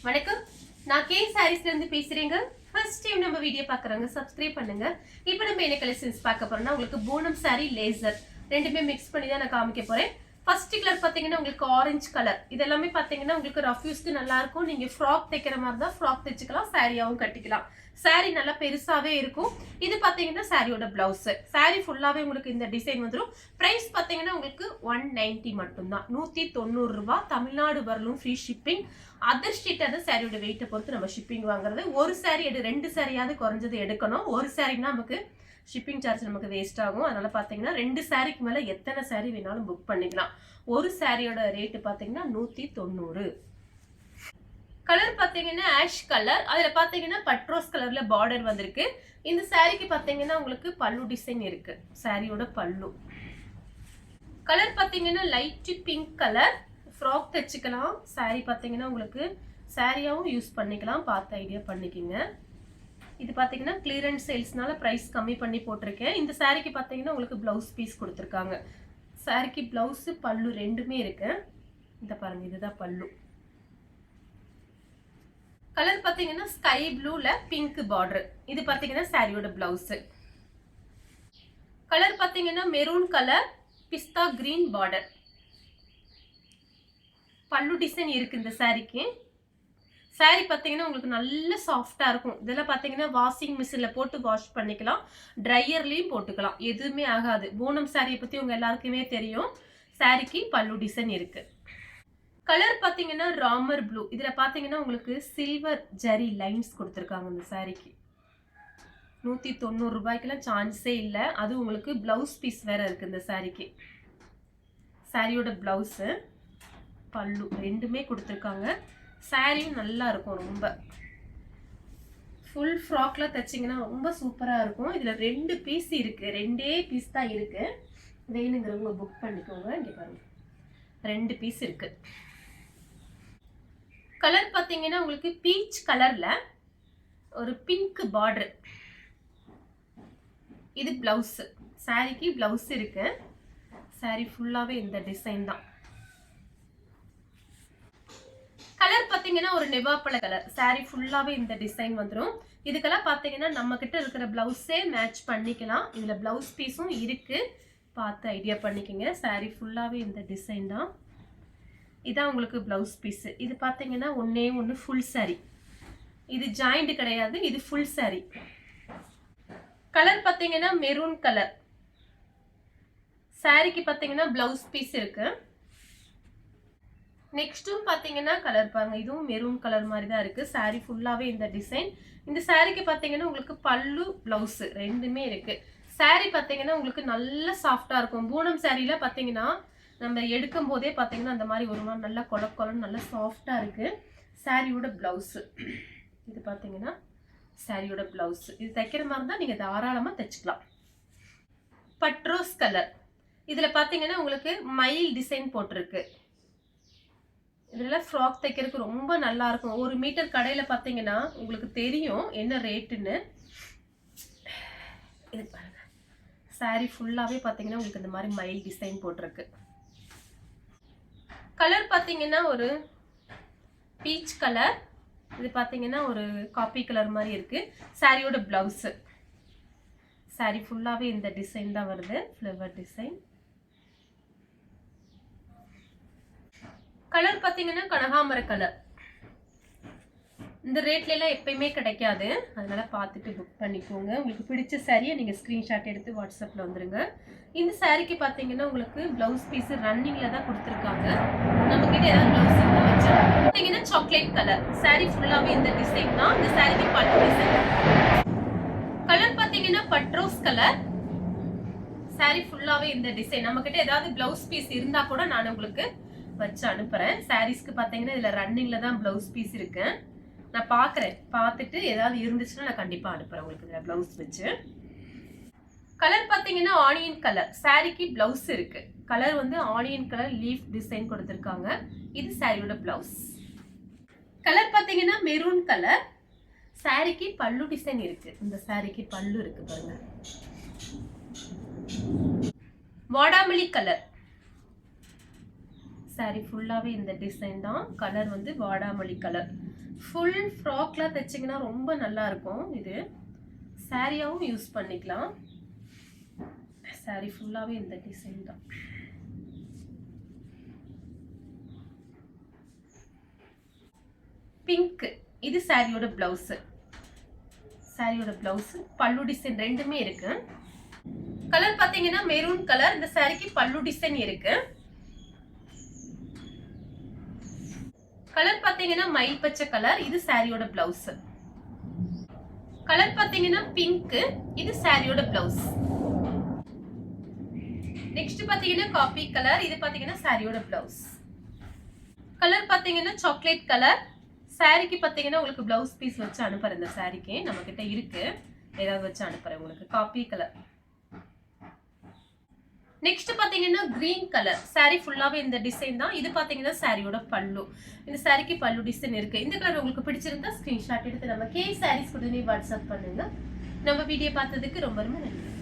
வணக்கம், நான் கே சாரீஸ்ல இருந்து பேசுறேங்க. ஃபர்ஸ்ட் டைம் நம்ம வீடியோ பார்க்குறவங்க சப்ஸ்கிரைப் பண்ணுங்க. இப்போ நம்ம என்ன கலெக்ஷன்ஸ் பார்க்க போறோம்னா, உங்களுக்கு பூனம் சாரி லேசர் ரெண்டுமே மிக்ஸ் பண்ணி தான் நான் காமிக்க போறேன். ஃபர்ஸ்ட் கலர் பார்த்தீங்கன்னா உங்களுக்கு ஆரஞ்சு கலர். இதெல்லாமே பார்த்தீங்கன்னா உங்களுக்கு ரஃப் யூஸ்க்கு நல்லா இருக்கும். நீங்க ஃப்ராக் தைக்கிற மாதிரி தான் ஃப்ராக் தைச்சுக்கலாம், சாரியாவும் கட்டிக்கலாம். சாரி நல்லா பெருசாவே இருக்கும். இது பார்த்தீங்கன்னா சாரியோட பிளவுஸ். சாரி ஃபுல்லாவே உங்களுக்கு இந்த டிசைன் வந்துடும். பிரைஸ் பார்த்தீங்கன்னா உங்களுக்கு 190 மட்டும்தான், 190 ரூபாய். தமிழ்நாடு வரலும் ஃப்ரீ ஷிப்பிங். அதர் ஸ்டேட் அந்த சாரியோட வெயிட்டை பொறுத்து நம்ம ஷிப்பிங் வாங்குறது. ஒரு சாரி ரெண்டு சாரியாவது குறைஞ்சது எடுக்கணும். ஒரு சாரினா நமக்கு ஷிப்பிங் சார்ஜ் நமக்கு வேஸ்ட் ஆகும். அதனால பார்த்தீங்கன்னா 2 சாரிக்கு மேலே எத்தனை சாரி வேணாலும் புக் பண்ணிக்கலாம். ஒரு சாரியோட ரேட்டு பார்த்தீங்கன்னா 190. கலர் பார்த்தீங்கன்னா ஆஷ் கலர். அதில் பார்த்தீங்கன்னா பட்ரோஸ் கலர்ல பார்டர் வந்திருக்கு. இந்த சாரிக்கு பார்த்தீங்கன்னா உங்களுக்கு பல்லு டிசைன் இருக்கு. சாரியோட பல்லு கலர் பார்த்தீங்கன்னா லைட் பிங்க் கலர். ஃப்ராக் தைச்சுக்கலாம். சாரி பார்த்தீங்கன்னா உங்களுக்கு சாரியாவும் யூஸ் பண்ணிக்கலாம். பார்த்து ஐடியா பண்ணிக்கிங்க. இது பார்த்தீங்கன்னா கிளியரன்ஸ் சேல்ஸ்னால ப்ரைஸ் கம்மி பண்ணி போட்டிருக்கேன். இந்த சாரிக்கு பார்த்தீங்கன்னா உங்களுக்கு ப்ளவுஸ் பீஸ் கொடுத்துருக்காங்க. சாரிக்கு ப்ளவுஸு பல்லு ரெண்டுமே இருக்கு. இந்த பாருங்க, இதுதான் பல்லு. கலர் பார்த்தீங்கன்னா ஸ்கை ப்ளூல பிங்க் பார்டர். இது பார்த்தீங்கன்னா சாரியோட பிளவுஸ். கலர் பார்த்தீங்கன்னா மெரூன் கலர், பிஸ்தா கிரீன் பார்டர். பல்லு டிசைன் இருக்கு இந்த சாரிக்கு. சாரி பார்த்தீங்கன்னா உங்களுக்கு நல்ல சாஃப்டா இருக்கும். இதெல்லாம் பார்த்தீங்கன்னா வாஷிங் மிஷின்ல போட்டு வாஷ் பண்ணிக்கலாம், ட்ரையர்லயும் போட்டுக்கலாம், எதுவுமே ஆகாது. பூனம் சாரியை பத்தி உங்க எல்லாருக்குமே தெரியும். சாரிக்கு பல்லு டிசைன் இருக்கு. கலர் பார்த்தீங்கன்னா ராமர் ப்ளூ. இதுல பார்த்தீங்கன்னா உங்களுக்கு சில்வர் ஜரி லைன்ஸ் கொடுத்துருக்காங்க. இந்த சாரிக்கு 190 ரூபாய்க்குலாம் சான்ஸே இல்லை. அது உங்களுக்கு பிளவுஸ் பீஸ் வேற இருக்கு இந்த சாரிக்கு. சாரியோட பிளவுஸ் பல்லு ரெண்டுமே கொடுத்துருக்காங்க. சாரியும் நல்லா இருக்கும். ரொம்ப ஃபுல் ஃப்ராக்ல தைச்சிங்கன்னா ரொம்ப சூப்பரா இருக்கும். இதுல 2 பீஸ் இருக்கு. 2 பீஸ் தான் இருக்கு. வேணுங்கிறவங்க புக் பண்ணிக்கோங்க. இங்க பாருங்க, 2 பீஸ் இருக்கு. கலர் பார்த்தீங்கன்னா உங்களுக்கு பீச் கலர்ல ஒரு பிங்க் பார்டர். இது பிளவுஸ். சாரிக்கு பிளவுஸ் இருக்கு. சாரி ஃபுல்லாவே இந்த டிசைன் தான். கலர் பார்த்தீங்கன்னா ஒரு நெவாப்பழ கலர். சாரி ஃபுல்லாவே இந்த டிசைன் வந்துடும். இதுக்கெல்லாம் பார்த்தீங்கன்னா நம்ம கிட்ட இருக்கிற பிளவுஸே மேட்ச் பண்ணிக்கலாம். இதுல பிளவுஸ் பீஸும் இருக்கு, பார்த்து ஐடியா பண்ணிக்கோங்க. சாரி ஃபுல்லாவே இந்த டிசைன் தான். இதான் உங்களுக்கு பிளவுஸ் பீஸ். இது பார்த்தீங்கன்னா ஒண்ணு ஃபுல் சாரி. இது ஜாயிண்ட் கிடையாது, இது ஃபுல் சாரி. கலர் பார்த்தீங்கன்னா மெரூன் கலர். சாரிக்கு பார்த்தீங்கன்னா பிளவுஸ் பீஸ் இருக்கு. நெக்ஸ்ட்டும் பார்த்தீங்கன்னா கலர் பாருங்க, இதுவும் மெரூன் கலர் மாதிரி தான் இருக்கு. சாரி ஃபுல்லாவே இந்த டிசைன். இந்த சாரிக்கு பார்த்தீங்கன்னா உங்களுக்கு பல்லு பிளவுஸ் ரெண்டுமே இருக்கு. சாரி பார்த்தீங்கன்னா உங்களுக்கு நல்ல சாஃப்டா இருக்கும். பூனம் சாரியில பார்த்தீங்கன்னா நம்ம எடுக்கும் போதே பார்த்தீங்கன்னா அந்த மாதிரி ஒரு மாதிரி நல்லா கொலன்னு நல்லா சாஃப்டா இருக்கு. சாரியோட பிளவுஸ் இது பார்த்தீங்கன்னா சாரியோட பிளவுஸ். இது தைக்கிற மாதிரி தான் நீங்க தாராளமா தைச்சுக்கலாம். பட்ரோஸ் கலர். இதுல பார்த்தீங்கன்னா உங்களுக்கு மயில் டிசைன் போட்டிருக்கு. இதுல ஃப்ராக் தைக்கிறதுக்கு ரொம்ப நல்லா இருக்கும். 1 மீட்டர் கடையில பார்த்தீங்கன்னா உங்களுக்கு தெரியும் என்ன ரேட்டுன்னு. இது பாருங்க, சாரி ஃபுல்லாவே பார்த்தீங்கன்னா உங்களுக்கு இந்த மாதிரி மயில் டிசைன் போட்டிருக்கு. கலர் பார்த்தீங்கன்னா ஒரு பீச் கலர். இது பார்த்தீங்கன்னா ஒரு காப்பி கலர் மாதிரி இருக்கு. சாரியோட பிளவுஸ். சாரி ஃபுல்லாவே இந்த டிசைன் தான் வருது, ஃப்ளவர் டிசைன். கலர் பார்த்தீங்கன்னா கனகாமர கலர். இந்த ரேட்ல எல்லாம் எப்பயுமே கிடைக்காது, அதனால பார்த்துட்டு புக் பண்ணிக்கோங்க. உங்களுக்கு பிடிச்ச சாரியை நீங்க ஸ்கிரீன்ஷாட் எடுத்து வாட்ஸ்அப்ல வந்துருங்க. இந்த சாரிக்கு பார்த்தீங்கன்னா உங்களுக்கு பிளவுஸ் பீஸ் ரன்னிங்ல தான் கொடுத்துருக்காங்க. நம்ம கிட்ட ஏதாவது பிளவுஸ் இருந்தா வச்சு பார்த்தீங்கன்னா சாக்லேட் கலர். சாரி ஃபுல்லாவே இந்த டிசைன் தான். இந்த சாரிக்கு பல்லு டிசைன். கலர் பார்த்தீங்கன்னா பட்ரோஸ் கலர். சாரி ஃபுல்லாவே இந்த டிசைன். நம்ம கிட்ட ஏதாவது பிளவுஸ் பீஸ் இருந்தா கூட நான் உங்களுக்கு வச்சு அனுப்புறேன். சாரீஸ்க்கு பார்த்தீங்கன்னா இதுல ரன்னிங்ல தான் பிளவுஸ் பீஸ் இருக்கு. நான் பார்க்குறேன், பார்த்துட்டு ஏதாவது இருந்துச்சுன்னா நான் கண்டிப்பா அனுப்புறேன் உங்களுக்கு இதுல பிளவுஸ் வச்சு. கலர் பார்த்தீங்கன்னா ஆனியன் கலர். சாரிக்கு பிளவுஸ் இருக்கு. கலர் வந்து ஆனியன் கலர் லீஃப் டிசைன் கொடுத்துருக்காங்க. இது சாரியோட பிளவுஸ். கலர் பார்த்தீங்கன்னா மெரூன் கலர். சாரிக்கு பல்லு டிசைன் இருக்கு. இந்த சாரிக்கு பல்லு இருக்கு பாருங்க. வாடாமல்லி கலர். சாரி ஃபுல்லாகவே இந்த டிசைன் தான். கலர் வந்து வாடாமல்லி கலர். ஃபுல் ஃப்ராக்லாம் தைச்சிங்கன்னா ரொம்ப நல்லா இருக்கும். இது சாரியாகவும் யூஸ் பண்ணிக்கலாம். சாரி ஃபுல்லாகவே இந்த டிசைன் தான். பிங்க், இது சாரியோட பிளவுஸ். சாரியோட பிளவுஸ் பல்லு டிசைன் ரெண்டுமே இருக்கு. கலர் பாத்தீங்கன்னா மெரூன் கலர். இந்த சாரிக்கு பல்லு டிசைன் இருக்கு. கலர் பாத்தீங்கன்னா மயில் பச்சை கலர். இது சாரியோட பிளவுஸ். கலர் பாத்தீங்கன்னா பிங்க். இது சாரியோட பிளவுஸ். நெக்ஸ்ட் பாத்தீங்கன்னா காபி கலர். இது பாத்தீங்கன்னா சாரியோட பிளவுஸ். கலர் பாத்தீங்கன்னா சாக்லேட் கலர். சாரிக்கு பாத்தீங்கன்னா உங்களுக்கு பிளவுஸ் பீஸ் வச்சு அனுப்புறேன். இந்த சாரிக்கு நம்ம கிட்ட இருக்கு, ஏதாவது வச்சு அனுப்புறேன் உங்களுக்கு. Coffee colour. நெக்ஸ்ட் பாத்தீங்கன்னா கிரீன் கலர். சாரி ஃபுல்லாவே இந்த டிசைன் தான். இது பாத்தீங்கன்னா சாரியோட பல்லு. இந்த சாரிக்கு பல்லு டிசைன் இருக்கு. இந்த கலர் உங்களுக்கு பிடிச்சிருந்தா ஸ்கிரீன்ஷாட் எடுத்து நம்ம கே சாரீஸ் உடனே வாட்ஸ்அப் பண்ணுங்க. நம்ம வீடியோ பார்த்ததுக்கு ரொம்ப ரொம்ப நன்றி.